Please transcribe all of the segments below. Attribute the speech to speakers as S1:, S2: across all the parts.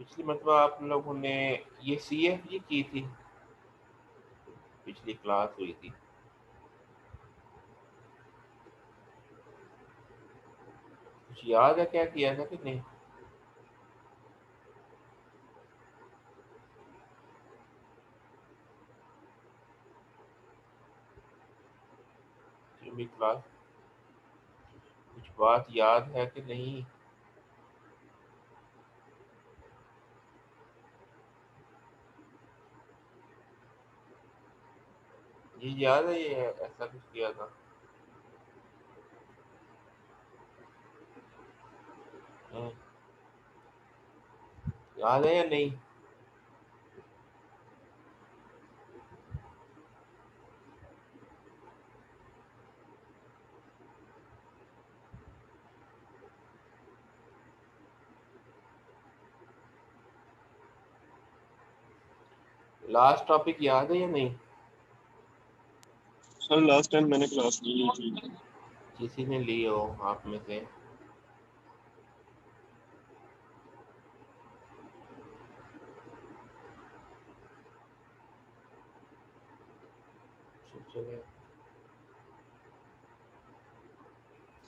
S1: पिछली मरतबा आप लोगों ने ये CFG की थी, पिछली क्लास हुई थी। कुछ याद है क्या किया था कि नहीं? पिछली क्लास कुछ बात याद है कि नहीं? ये याद है, ये ऐसा कुछ किया था? हैं? याद है या नहीं? लास्ट टॉपिक याद है या नहीं?
S2: सर लास्ट टाइम मैंने क्लास नहीं ली थी।
S1: किसी ने ली हो आप में से? चलिए,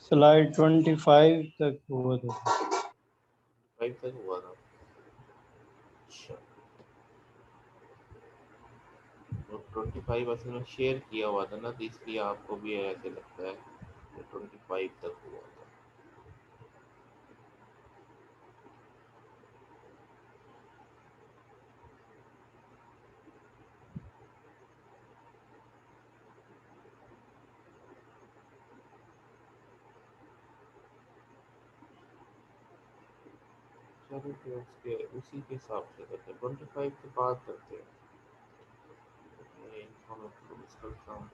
S3: स्लाइड 25 तक हुआ था।
S1: 5 तक हुआ था। अच्छा, तो 25 असल में शेयर किया हुआ था ना, तो इसलिए आपको भी ऐसे लगता है कि 25 तक हुआ था। चलिए फिर उसके उसी के हिसाब से करते हैं, 25 के बाद करते हैं। मैं इनको मैं क्लोज करता हूँ।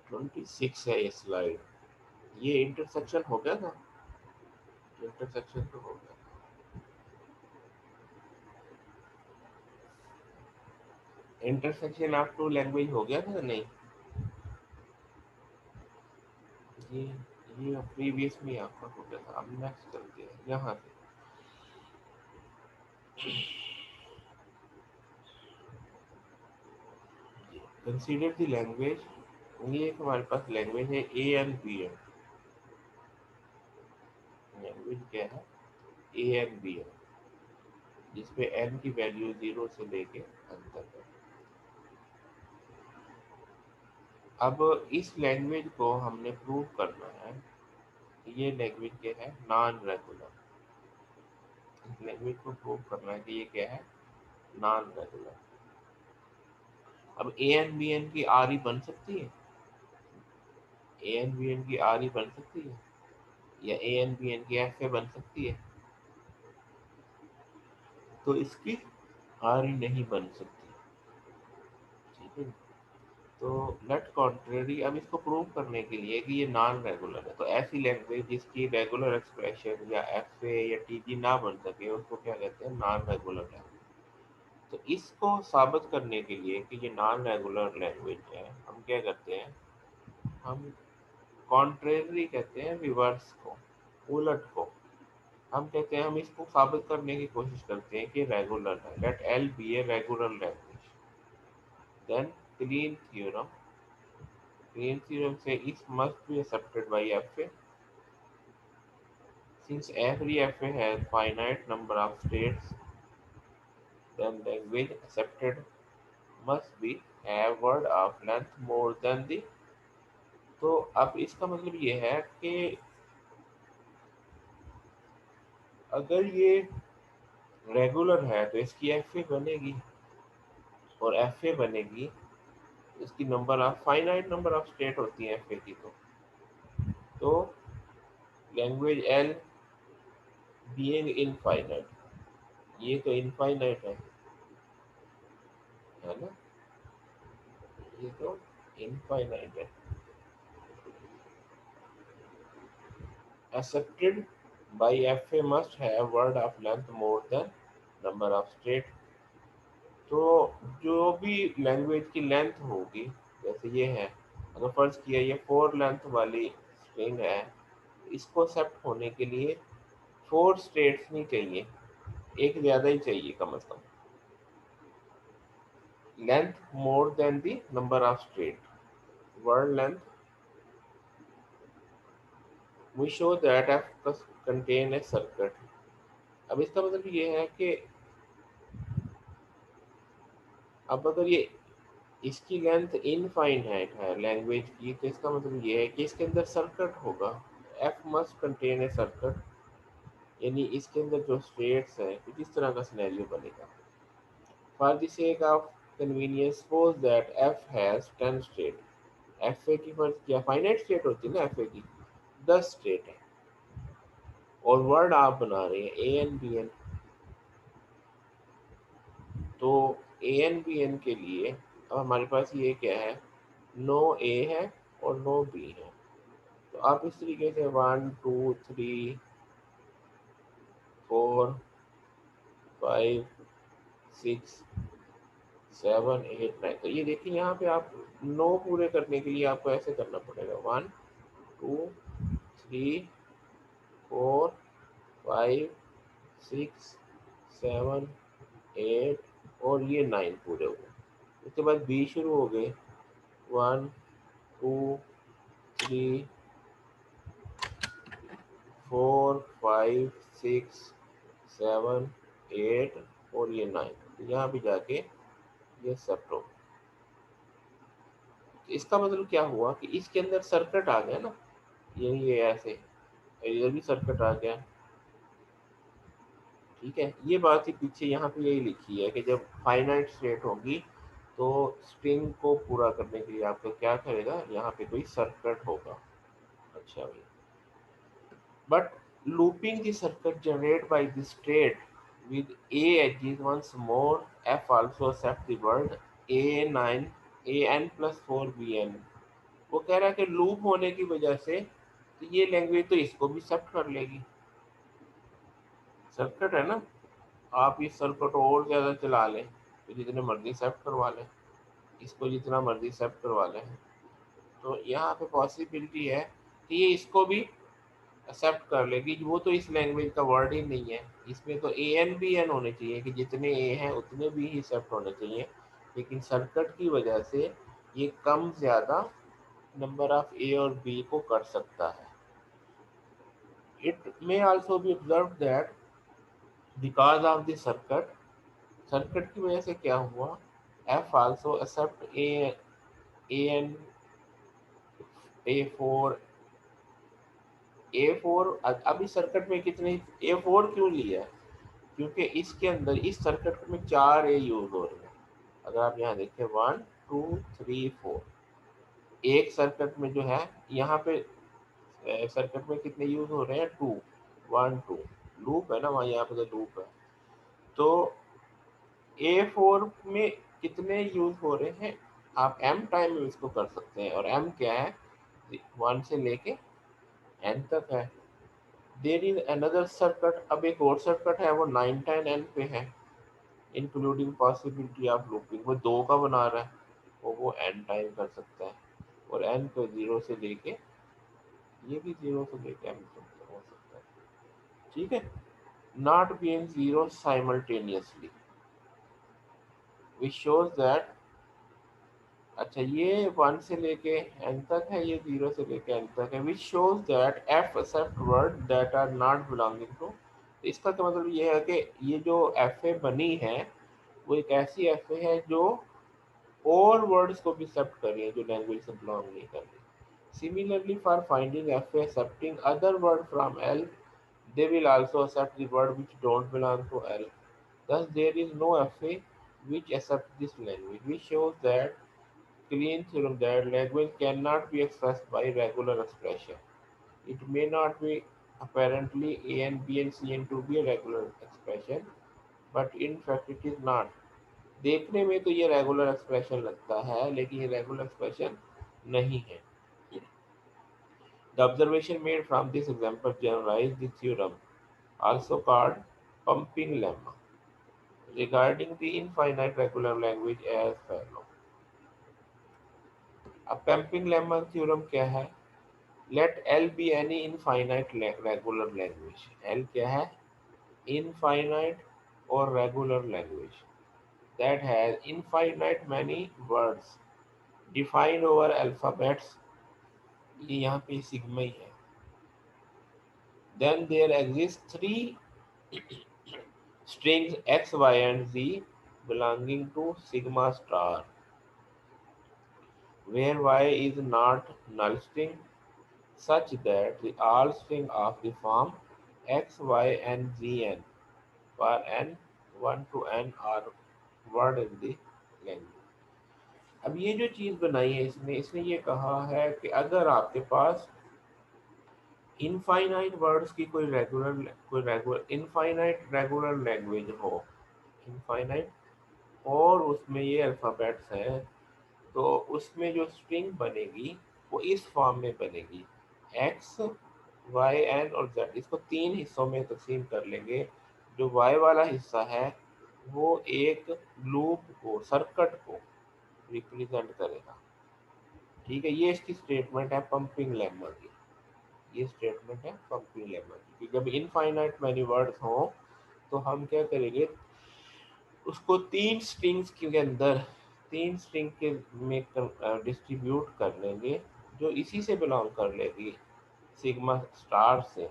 S1: ट्वेंटी सिक्स है ये स्लाइड। ये इंटरसेक्शन हो गया था, इंटरसेक्शन तो हो गया। इंटरसेक्शन ऑफ टू लैंग्वेज हो गया था नहीं? ये प्रीवियस में आपका हो गया था। अब नेक्स्ट चलते हैं यहाँ से। Consider the language. ये एक हमारे पास लैंग्वेज है ANBN। लैंग्वेज क्या है? ANBN, जिसपे n की वैल्यू 0 से लेके n तक है। अब इस लैंग्वेज को हमने प्रूव करना है कि ये लैंग्वेज क्या है? Non regular. इस लैंग्वेज को प्रूव करना है कि ये क्या है? Non regular. अब ANBN की RE बन सकती है? ANBN की RE बन सकती है या ANBN की FA बन सकती है? तो इसकी RE नहीं बन सकती। ठीक है, तो लेट कॉन्ट्रेरी। अब इसको प्रूव करने के लिए कि ये नॉन रेगुलर है, तो ऐसी लैंग्वेज जिसकी रेगुलर एक्सप्रेशन या FA या TG ना बन सके उसको क्या कहते हैं? Non regular language. तो इसको साबित करने के लिए कि ये नॉन रेगुलर लैंग्वेज है, हम क्या करते हैं? हम कॉन्ट्रेरी कहते हैं, रिवर्स को, उलट को। हम कहते हैं हम इसको साबित करने की कोशिश करते हैं कि रेगुलर है। Let L be a regular language. Then Kleene theorem. Kleene theorem से इस must be accepted by FA। Since every FA has finite number of states, then language accepted must be a word of length more than the। तो अब इसका मतलब ये है कि अगर ये रेगुलर है तो इसकी FA बनेगी, और FA बनेगी, इसकी number of finite number of state होती है FA की। तो लैंग्वेज L बीइंग इनफाइनाइट, ये तो इनफाइनाइट है ना, ये तो इनफाइनाइट है। Accepted by FA must have word of length more than number of state। तो जो भी लैंग्वेज की लेंथ होगी, जैसे ये है, अगर फर्ज किया ये 4 लेंथ वाली स्ट्रिंग है, इसको एक्सेप्ट होने के लिए 4 स्टेट्स नहीं चाहिए, एक ज़्यादा ही चाहिए कम से कम, length more than the number of state, word length we show that F contain a circuit. अब इसका मतलब ये है कि अब अगर ये इसकी लेंथ इनफाइनाइट है लैंग्वेज की, तो इसका मतलब ये है कि इसके अंदर सर्किट होगा, F must contain a circuit, यानी इसके अंदर जो स्टेट्स हैं कुछ इस तरह का सिनेरियो बनेगा। For the sake of convenience suppose that F has 10 state, F A की फर्ज किया फाइनाइट स्टेट होती है ना, एफ ए की 10 स्टेट है, और वर्ड आप बना रहे हैं ए एन बी एन। तो ए एन बी एन के लिए अब हमारे पास ये क्या है, नो ए है और नो बी है। तो आप इस तरीके से 1 2 3 4 5 6 7 8 9, तो ये देखिए यहाँ पे आप 9 पूरे करने के लिए आपको ऐसे करना पड़ेगा, 1 2 3 4 5 6 7 8 और ये 9 पूरे हुए। उसके बाद बी शुरू हो गए, 1 2 3 4 5 6 7 8 और ये 9, यहाँ भी जाके ये सेप्ट हो। इसका मतलब क्या हुआ कि इसके अंदर सर्किट आ गया ना, ये ऐसे, इधर भी सर्किट आ गया। ठीक है, ये बात ही पीछे यहाँ पे यही लिखी है कि जब फाइनाइट स्टेट होगी तो स्ट्रिंग को पूरा करने के लिए आपको क्या करेगा, यहाँ पे कोई सर्किट होगा। अच्छा भाई, but looping the circuit generated by the state with a edges once more, f also accept the word a9 an plus 4 bn। वो कह रहा है कि लूप होने की वजह से तो ये लैंग्वेज तो इसको भी एक्सेप्ट कर लेगी, सर्किट है ना, आप इस सर्किट और ज़्यादा चला लें तो जितने मर्जी एक्सेप्ट करवा लें, इसको जितना मर्जी एक्सेप्ट करवा लें, तो यहाँ पे पॉसिबिलिटी है कि ये इसको भी एक्सेप्ट कर लेगी। वो तो इस लैंग्वेज का वर्ड ही नहीं है, इसमें तो ए एन बी एन होने चाहिए कि जितने ए हैं उतने भी ही एक्सेप्ट होने चाहिए, लेकिन सर्किट की वजह से ये कम ज़्यादा नंबर ऑफ ए और बी को कर सकता है। It may also be observe that because of the circuit की वजह से क्या हुआ, F also accept A N A4 A4। अब इस सर्किट में कितने A4 क्यों लिया है, क्योंकि इसके अंदर इस सर्किट में 4 ए यूज हो रहे हैं। अगर आप यहाँ देखें 1 2 3 4, एक सर्किट में जो है यहाँ पे सर्किट में कितने यूज हो रहे हैं, 2 1 2, लूप है ना वहाँ, यहाँ पे तो लूप है। तो A4 में कितने यूज हो रहे हैं, आप m टाइम में इसको कर सकते हैं, और m क्या है, 1 से लेके n तक है। देयर इज अनदर सर्किट, अब एक और सर्किट है वो 9 10 n पे है, इंक्लूडिंग पॉसिबिलिटी ऑफ लूपिंग, वो 2 का बना रहा है, वो n टाइम कर सकता है, और n को 0 से लेके, ये भी 0 से लेके n तक हो सकता है। ठीक है, not being 0 simultaneously which shows that, अच्छा ये 1 से लेके n तक है, ये 0 से लेके n तक है, which shows that f accept word that are not belonging to. इसका तो मतलब ये है कि ये जो एफ ए बनी है वो एक ऐसी एफ ए है जो और वर्ड्स को भी एक्सेप्ट कर रही है जो लैंग्वेज से बिलोंग नहीं कर रही। Similarly for finding F A accepting other word from L, they will also accept the word which don't belong to L। Thus, there is no FA which accepts this language, which shows that clean theorem that language cannot be expressed by regular expression। It may not be apparently a and b and c and to be a regular expression, but in fact it is not. देखने में तो ये regular expression लगता है, लेकिन ये regular expression नहीं है. The observation made from this example generalized the theorem, also called pumping lemma, regarding the infinite regular language as follows. अब pumping lemma theorem क्या है? Let L be any infinite regular language. L क्या है? Infinite or regular language that has infinite many words defined over alphabets. ये यहाँ पे sigma ही है. Then there exist three strings x, y, and z belonging to sigma star, where y is not null string, such that the all string of the form x, y, and zn for n 1 to n are word in the language. अब ये जो चीज बनाई है इसने ये कहा है कि अगर आपके पास इनफाइनाइट वर्ड्स की कोई रेगुलर इनफाइनाइट रेगुलर लैंग्वेज हो, इनफाइनाइट, और उसमें ये अल्फ़ाबेट्स हैं, तो उसमें जो स्ट्रिंग बनेगी वो इस फॉर्म में बनेगी. एक्स, वाई, एन और जेड, इसको तीन हिस्सों में तकसीम कर लेंगे. जो वाई वाला हिस्सा है वो एक लूप को, सर्किट को रिप्रेजेंट करेगा. ठीक है, ये इसकी स्टेटमेंट है पंपिंग लेमा की. ये स्टेटमेंट है पंपिंग लेमा की कि जब इनफाइनाइट मैनी वर्ड्स हों तो हम क्या करेंगे, उसको तीन स्ट्रिंग्स के अंदर, तीन स्ट्रिंग के में डिस्ट्रीब्यूट कर लेंगे जो इसी से बिलोंग कर लेगी, सिग्मा स्टार से.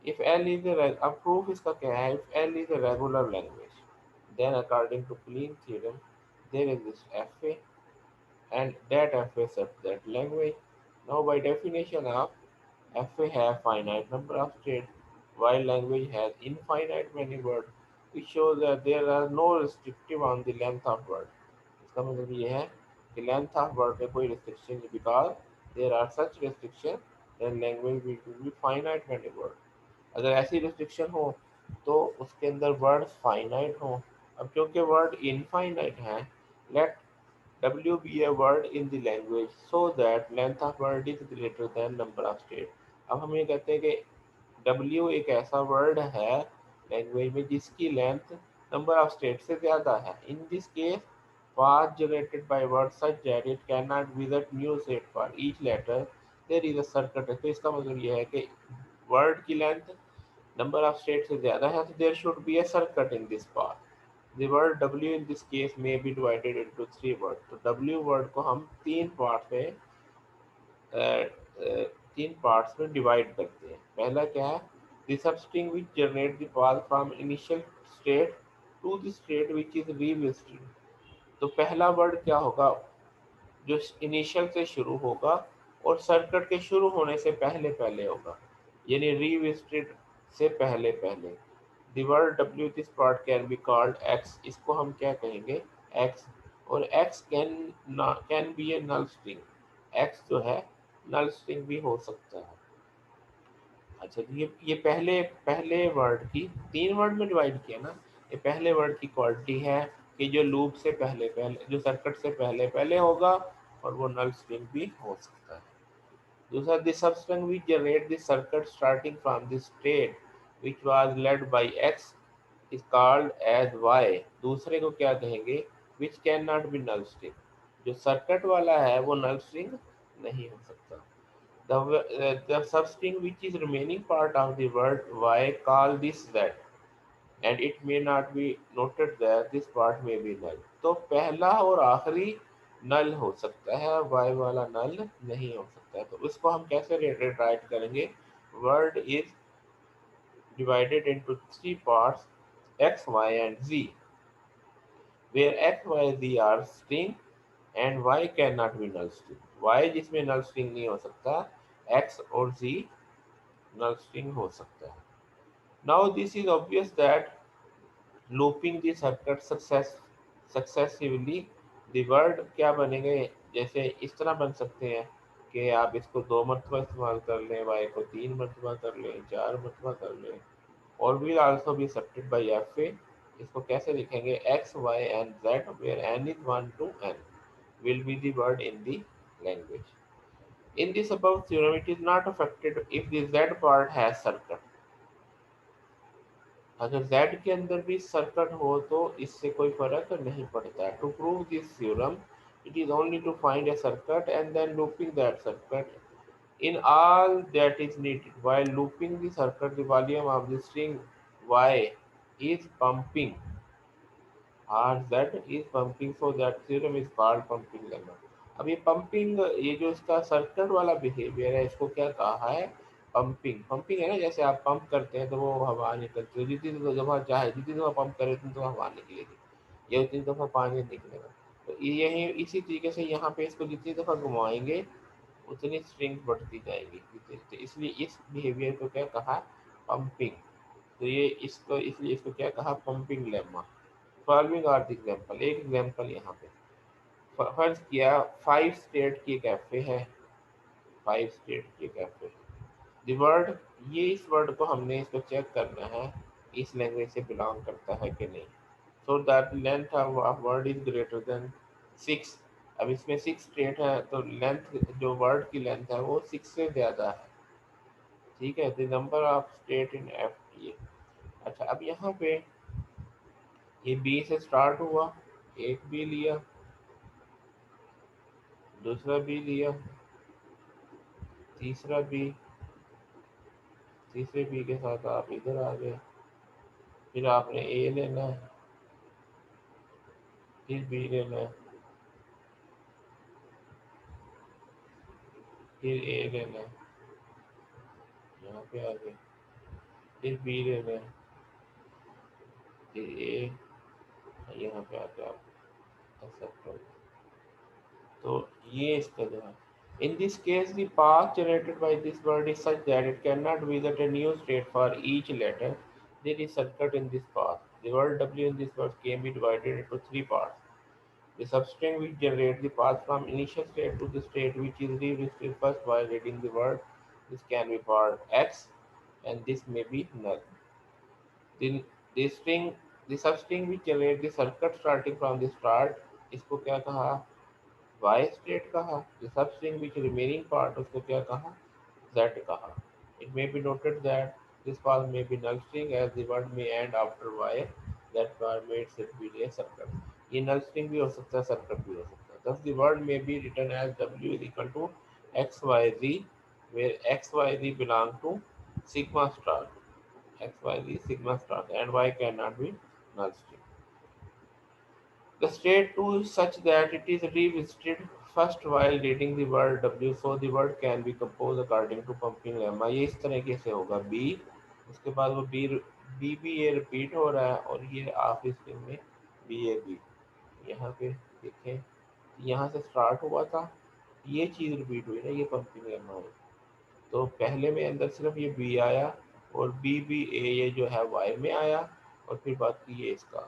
S1: इफ एल इज अब प्रूफ इसका क्या है? If L is a regular language, then according to Kleene theorem there exists FA, and that FA sets that language. Now by definition of FA have finite number of states, while language has infinite many words, which shows that there are no restrictive on the length of word. इसका मतलब ये है कि length of word में कोई restriction नहीं, because there are such restriction then language will be finite many word. अगर ऐसी रिस्ट्रिक्शन हो तो उसके अंदर वर्ड फाइनाइट हो. अब क्योंकि वर्ड इनफाइनाइट है, late W be a word in the language so that length of word is greater than number of states. अब हम ये कहते हैं कि W एक ऐसा वर्ड है लैंग्वेज में जिसकी लेंथ नंबर ऑफ स्टेट से ज़्यादा है. In this case path generated by word such that it cannot visit new state for each letter there is a circuit. तो इसका मतलब ये है कि वर्ड की लेंथ नंबर ऑफ स्टेट से ज़्यादा है, तो there should be a circuit in this path. The word W in this case may be divided into three words. तो W वर्ड को हम तीन पार्ट्स में डिवाइड करते हैं. पहला क्या है? The substring which generate the path from initial state to the state which is revisited. तो पहला वर्ड क्या होगा? जो इनिशियल से शुरू होगा और सर्किट के शुरू होने से पहले पहले होगा, यानी रिविजिटेड से पहले पहले. The word W this part can be called X. इसको हम क्या कहेंगे? X. और X can be a null string. X जो है null string भी हो सकता है. अच्छा, ये पहले पहले वर्ड की तीन वर्ड में डिवाइड किया ना. ये पहले वर्ड की क्वालिटी है कि जो लूप से पहले पहले, जो सर्किट से पहले पहले होगा, और वो नल स्ट्रिंग भी हो सकता है. दूसरा, the substring which generate the circuit starting from the state which was led by X is called as Y. दूसरे को क्या कहेंगे? Which cannot be null string. जो सर्किट वाला है वो null string नहीं हो सकता. The substring which is remaining part of the word Y call this Z, and it may not be noted that this part may be null. तो पहला और आखिरी नल हो सकता है, y वाला नल नहीं हो सकता है. तो उसको हम कैसे राइट करेंगे? Word is divided into three parts, x, y, and z, where x, y, z are string and y cannot be null string. y जिसमें null string नहीं हो सकता, x और z null string हो सकता है. Now this is obvious that looping the circuit successively, the word क्या बनेंगे? जैसे इस तरह बन सकते हैं कि आप इसको 2 मरतबा इस्तेमाल कर लें, y को 3 मरतबा कर लें, 4 मरतबा कर लें, और will also be accepted by FA। इसको कैसे लिखेंगे? x, y and z where n is 1 to n will be the word in the language. In this above theorem, it is not affected if the z part has circuit। अगर z के अंदर भी circuit हो तो इससे कोई फर्क नहीं पड़ता। To prove this theorem it is only to find a circuit and then looping that circuit in all that is needed। While looping the circuit, the volume of the string y is pumping or z is pumping, so that theorem is called pumping lemma। अब ये pumping, ये जो इसका circuit वाला behaviour है, इसको क्या कहा है? पंपिंग। पंपिंग है ना, जैसे आप पंप करते हैं तो वो हवा निकलती है, जितनी दफा चाहे जितनी दफा पंप करें उतनी दफा हवा निकलेगी या उतनी दफा पानी निकलेगा। तो यही इसी तरीके से यहाँ पे इसको जितनी दफा घुमाएंगे उतनी स्ट्रिंग बढ़ती जाएगी। तो इसलिए इस बिहेवियर को क्या कहा? पंपिंग। तो ये इसको इसलिए इसको क्या कहा? Pumping lemma. Following are the example. एक एग्जांपल यहाँ पे फर्ज किया 5 स्टेट की कैफे है, 5 स्टेट की कैफे। द वर्ड, ये इस वर्ड को हमने इसको चेक करना है इस लैंग्वेज से बिलोंग करता है कि नहीं। So that length of word is greater than 6। अब इसमें 6 स्टेट है तो लेंथ, जो वर्ड की लेंथ है वो 6 से ज़्यादा है। ठीक है, the number of state in FTA। अच्छा, अब यहाँ पे ये बी से स्टार्ट हुआ, एक बी लिया, दूसरा बी लिया, तीसरा बी, तीसरे बी के साथ आप इधर आ गए, फिर आपने ए लेना है, फिर बी लेना है, फिर ए लेना है, यहाँ पे आ गए, फिर बी लेना है, फिर ए, यहाँ पे आके आप एक्सेप्ट कर। तो ये इसका जो है, in this case the path generated by this word is such that it cannot visit a new state for each letter. There is circuit in this path. The word W in this word can be divided into 3 parts. The substring which generates the path from initial state to the state which is revisited first while reading the word. This can be part X and this may be null. The, the string, the substring which generates the circuit starting from the start, इसको क्या कहा? Y state कहा। The substring which remaining part, उसको क्या कहा? Z कहा। It may be noted that this path may be null string as the word may end after Y, that permits it be a circle। ये null string भी हो सकता है, circle भी हो सकता है। Thus the word may be written as W is equal to XYZ, where XYZ belong to sigma star, XYZ sigma star, and Y cannot be null string। The state 2 is such that it is revisited first while reading the word W, so the word can be composed according to pumping lemma। ये इस तरीके से होगा B, उसके बाद वो B भी ये रिपीट हो रहा है और ये आखिरी स्ट्रिंग में BAB। यहाँ पे देखें, यहाँ से स्टार्ट हुआ था, ये चीज़ रिपीट हुई ना, ये पंपिंग लेमा हुई। तो पहले में अंदर सिर्फ ये B आया और BBA ये जो है Y में आया और फिर बात की ये इसका।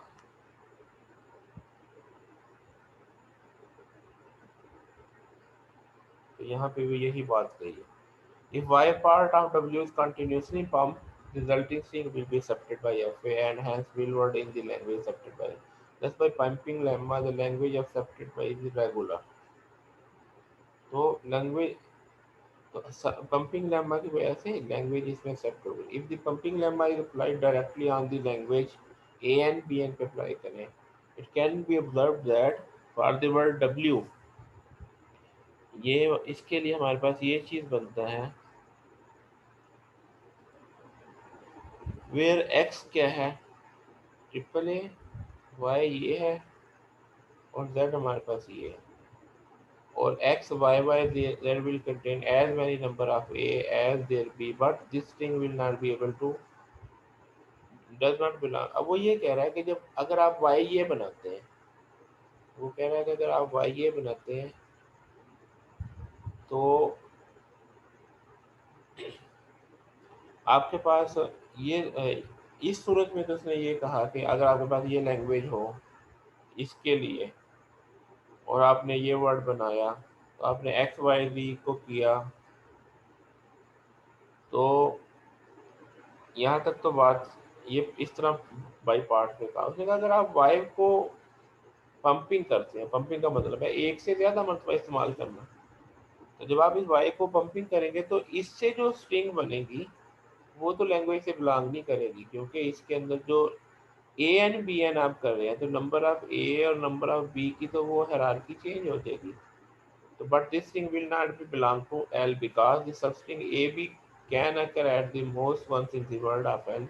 S1: तो यहाँ पे भी यही बात कही है। If Y part of W is continuously pumped, the resulting string will be accepted by FA and hence will word in the language accepted by। Thus by pumping lemma the language accepted by is regular। तो language, तो pumping lemma की वजह से language इसमें accept होगी। If the pumping lemma is applied directly on the language A and B N पे apply करें, it can be observed that for the word W, ये इसके लिए हमारे पास ये चीज़ बनता है वेयर X क्या है? ट्रिपल ए, Y ये है और Z हमारे पास ये है, और X Y Z will contain as many number of A as there be, but this string will not be able to does not belong। अब वो ये कह रहा है कि जब अगर आप Y ये बनाते हैं, वो कह रहा है कि अगर आप Y ये बनाते हैं तो आपके पास ये इस सूरत में तो उसने ये कहा कि अगर आपके पास ये लैंग्वेज हो इसके लिए और आपने ये वर्ड बनाया तो आपने एक्स वाई वी को किया, तो यहाँ तक तो बात ये इस तरह बाई पार्ट में कहा। उसने कहा अगर आप वाई को पंपिंग करते हैं, पंपिंग का मतलब है एक से ज्यादा मरतबा इस्तेमाल करना, तो जब आप इस वाई को पंपिंग करेंगे तो इससे जो स्ट्रिंग बनेगी वो तो लैंग्वेज से बिलोंग नहीं करेगी, क्योंकि इसके अंदर जो ए एन बी एन आप कर रहे हैं, तो नंबर ऑफ ए और नंबर ऑफ बी की तो वो हायरार्की चेंज हो जाएगी। तो but this string will not be belong to L because the substring AB can occur at the most once in the word of L,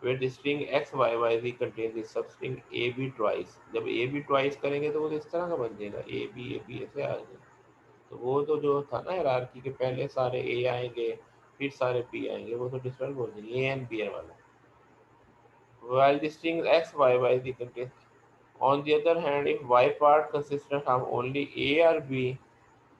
S1: where the string XYYZ contains the substring AB twice। जब AB twice करेंगे तो वो इस तरह का बन जाएगा, AB ऐसे आ जाएगा। तो वो तो जो था ना हायरार्की के पहले सारे A आएंगे फिर सारे B आएंगे, वो तो डिस्टर्ब हो जाएंगे A एंड B वाला। While the string XYYZ contains, on the other hand, if Y part consistent of only A or B,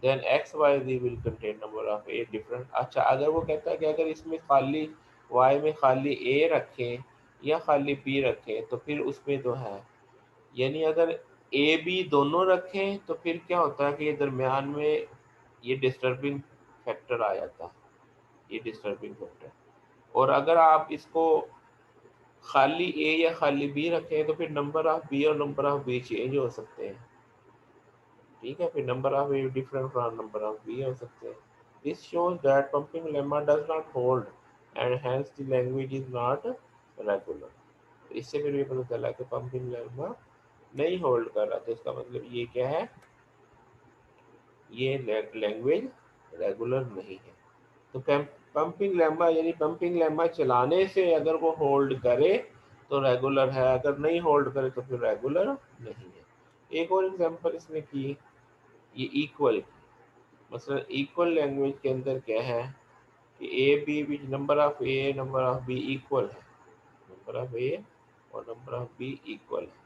S1: then x y z will contain number of a different। अच्छा, अगर वो कहता है कि अगर इसमें खाली y में खाली a रखें या खाली b रखें तो फिर उसमें तो है, यानी अगर a b दोनों रखें तो फिर क्या होता है कि ये दरमियान में ये डिस्टर्बिंग फैक्टर आ जाता है, ये डिस्टर्बिंग फैक्टर। और अगर आप इसको खाली a या खाली b रखें तो फिर नंबर ऑफ b और नंबर ऑफ b चेंज हो सकते हैं, ठीक है, फिर number of a different from number of b हो सकते हैं। This shows that pumping lemma does not hold and hence the language is not regular. तो इससे फिर ये पता चला कि पंपिंग लेमा नहीं होल्ड कर रहा, तो इसका मतलब ये क्या है, ये लैंग्वेज रेगुलर नहीं है। तो पंपिंग लेमा यानी पंपिंग लेमा चलाने से अगर वो होल्ड करे तो रेगुलर है, अगर नहीं होल्ड करे तो फिर रेगुलर नहीं है। एक और एग्जांपल इसने की, ये इक्वल, मतलब इक्वल लैंग्वेज के अंदर क्या है कि a b which number of a number of b equal है, नंबर ऑफ ए और नंबर ऑफ बी इक्वल है।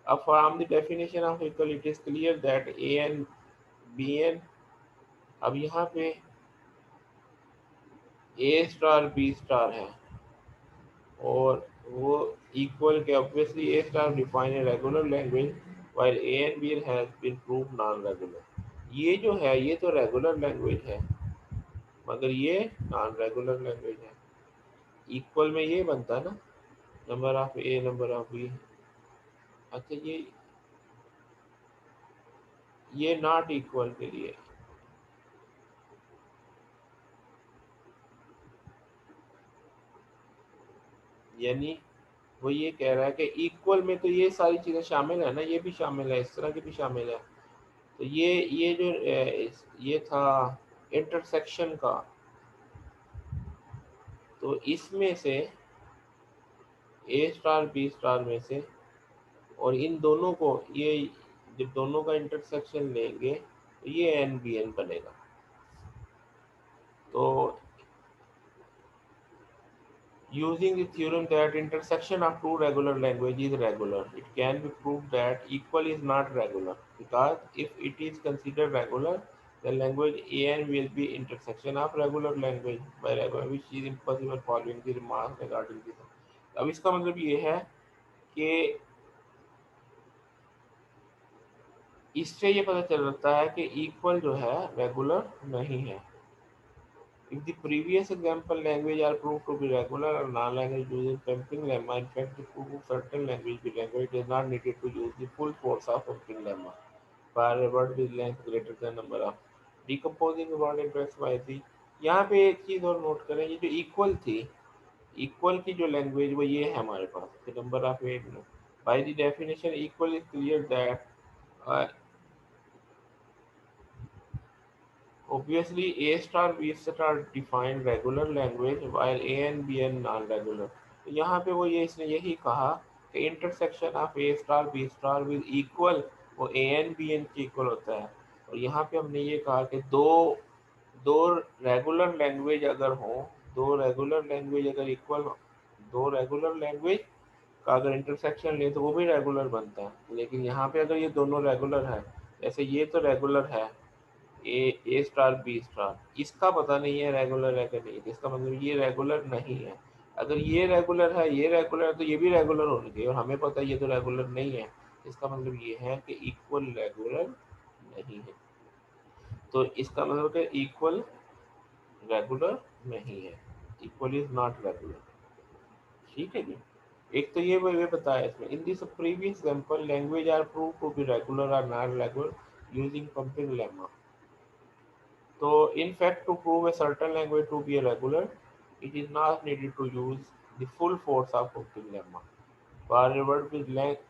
S1: अब from the definition of equal it is clear that a and b n, अब यहाँ पे ए स्टार बी स्टार है और वो इक्वल के, obviously a star define a regular language while a and b has been proved non regular. ये जो है ये तो रेगुलर लैंग्वेज है मगर ये नॉन रेगुलर लैंग्वेज है। इक्वल में ये बनता ना, number of a number of b. अच्छा, ये नॉट इक्वल के लिए, यानी वो ये कह रहा है कि इक्वल में तो ये सारी चीजें शामिल है ना, ये भी शामिल है, इस तरह की भी शामिल है। तो ये जो ये था इंटरसेक्शन का, तो इसमें से ए स्टार बी स्टार में से, और इन दोनों को ये जब दोनों का इंटरसेक्शन लेंगे तो ये एन बी एन बनेगा। तो using the theorem that intersection of two regular languages is regular, it can be proved that equal is not regular, because if it is considered regular, the language AN will be intersection of regular language by regular, which is impossible following the remarks regarding this। अब इसका मतलब ये है कि इससे ये पता चल जाता है कि इक्वल जो है रेगुलर नहीं है। If the previous example language are proved to be regular or non-language using pumping lemma, in fact, the proof of certain language be language is not needed to use the full force of pumping lemma for a word with length greater than number of decomposing a word into x y z। यहाँ पे एक चीज और note करें, ये जो equal थी, equal की जो लैंग्वेज वो ये है हमारे पास, number of eight. By the definition equal is clear that obviously A star B star define regular language while A and B are non-regular। तो यहाँ पे वो ये इसने यही कहा कि intersection of A star B star with equal वो A and B N के इक्वल होता है। और यहाँ पे हमने ये कहा कि दो दो रेगुलर लैंग्वेज अगर हो, दो रेगुलर लैंग्वेज अगर इक्वल, दो रेगुलर लैंग्वेज का अगर इंटरसेक्शन ले तो वो भी रेगुलर बनता है। लेकिन यहाँ पे अगर ये दोनों रेगुलर है, जैसे ये तो रेगुलर है ए स्टार बी स्टार, इसका पता नहीं है रेगुलर है कि नहीं, तो इसका मतलब ये रेगुलर नहीं है। अगर ये रेगुलर है, ये रेगुलर है, तो ये भी रेगुलर होनी चाहिए, और हमें पता है ये तो रेगुलर नहीं है, इसका मतलब ये है कि इक्वल रेगुलर नहीं है। तो इसका मतलब है इक्वल रेगुलर नहीं है, इक्वल इज नॉट रेगुलर। ठीक है जी। एक तो ये बताया इसमें, in this previous example language are prove to be regular और non regular using pumping lemma. तो in fact to prove a certain language to be regular, it is not needed to use the full force of pumping lemma. For a word with length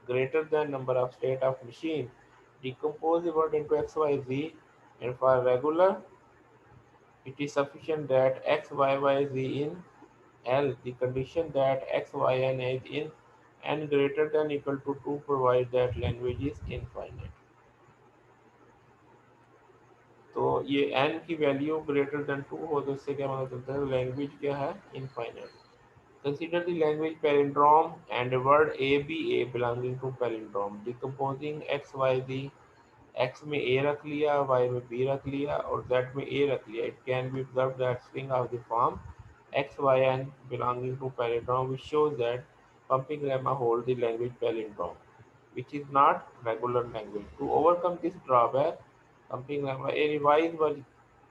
S1: greater than number of state of machine, decompose the word into x, y, z, and for regular, it is sufficient that x, y, y, z in L. The condition that x, y, and is in n greater than equal to 2 provides that language is infinite. तो ये n की value greater than 2 हो तो इससे क्या मतलब चलता है, लैंग्वेज क्या है, infinite. Consider the language palindrome and word a b a belonging to palindrome, decomposing x y d, x में ए रख लिया, वाई में बी रख लिया और जेड में ए रख लिया। It can be observe that string of the form x y n belonging to palindrome which shows that pumping lemma hold the language palindrome, which is not regular language. To overcome this drawback, pumping lemma, a revised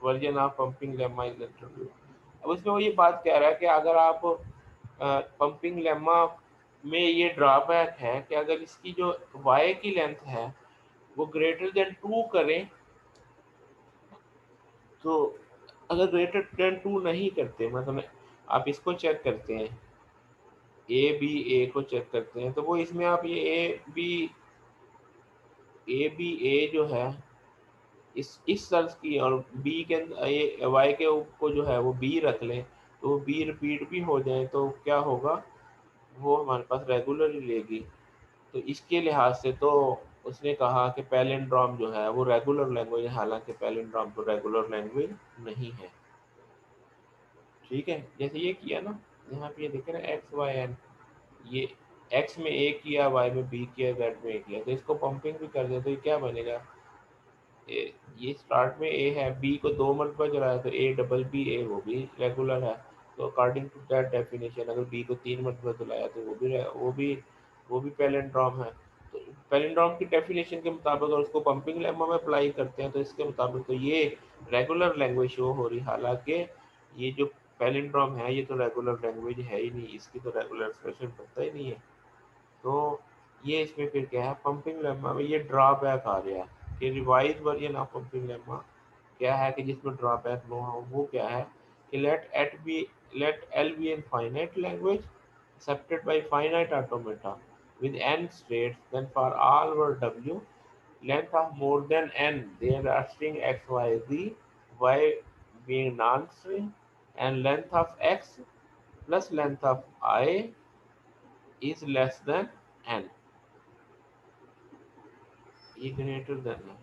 S1: version of pumping lemma is introduced. अब उसमें वो ये बात कह रहा है कि अगर आप पंपिंग लेमा में ये ड्रॉबैक है कि अगर इसकी जो y की लेंथ है वो ग्रेटर देन 2 करें, तो अगर ग्रेटर देन 2 नहीं करते, मतलब आप इसको चेक करते हैं, ए को चेक करते हैं, तो वो इसमें आप ये ए जो है इस सर्च की और बी के अंदर वाई के को जो है वो बी रख लें, तो वो बी रिपीट भी हो जाए तो क्या होगा, वो हमारे पास रेगुलर ही लेगी। तो इसके लिहाज से तो उसने कहा कि पैलिंड्रोम जो है वो रेगुलर लैंग्वेज है, हालांकि पैलिंड्रोम तो रेगुलर लैंग्वेज नहीं है। ठीक है, जैसे ये किया ना, यहाँ पे ये देखे ना एक्स वाई एन, ये एक्स में ए किया, वाई में बी किया, जेड में ए किया, तो इसको पंपिंग भी कर दे तो ये क्या बनेगा, ये स्टार्ट में ए है, बी को 2 मरतबा चलाया तो ए डबल बी ए, वो भी रेगुलर है। तो अकॉर्डिंग टू दैट डेफिनेशन अगर बी को 3 मरतबा चलाया तो वो भी पैलिंड्रोम है। तो पैलिंड्रोम की डेफिनेशन के मुताबिक अगर उसको पंपिंग लेमा में अप्लाई करते हैं तो इसके मुताबिक तो ये रेगुलर लैंग्वेज शो हो रही, हालांकि ये जो पैलिंड्रोम है ये तो रेगुलर लैंग्वेज है ही नहीं, इसकी तो रेगुलर एक्सप्रेशन बनता ही नहीं है। तो ये इसमें फिर क्या है, पंपिंग लेमा में ये ड्रॉबैक आ गया कि revise version of pumping lemma क्या है कि जिसमें ड्रॉबैक ना हो, वो क्या है कि let L be a finite language accepted by finite automata with n states, then for all word W length of more than n there are string x y z, y being non-string, and length of x plus length of I is less than n, ये greater than है,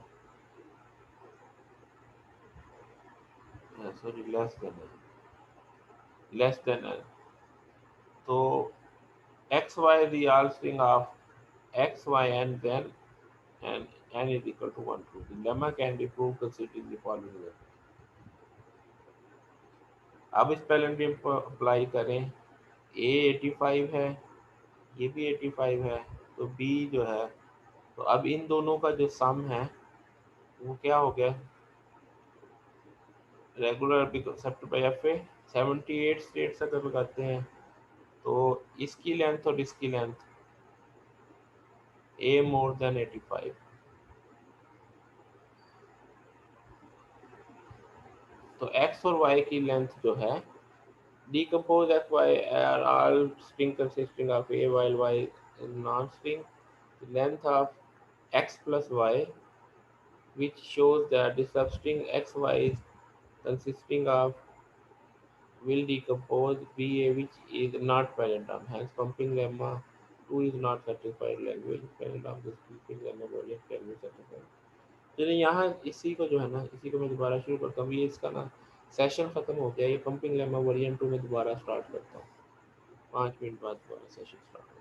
S1: sorry less than n। तो x y the all string of x y and then n is equal to 1 2, the lemma can be proved considering the following way। अब इस पैलेंड्रियम को apply करें, a 85 है, ये भी 85 है, तो b जो है, तो अब इन दोनों का जो सम है वो क्या हो गया, regular except by F A 78 states अगर लगाते हैं तो इसकी लेंथ और इसकी लेंथ a मोर देन 85, तो x और y की लेंथ जो है, decompose x y are all string consisting of a while y is non-string, the length of x plus y which shows that the substring x y is consisting of will decompose ba which is not palindrome, hence pumping lemma 2 is not satisfied language palindrome, this pumping lemma version can be satisfied। चलिए यहाँ इसी को जो है ना, इसी को मैं दोबारा शुरू करता हूँ, ये इसका ना सेशन खत्म हो गया, ये पंपिंग लेमा वर्जन 2 में दोबारा स्टार्ट करता हूँ, 5 मिनट बाद दोबारा सेशन स्टार्ट।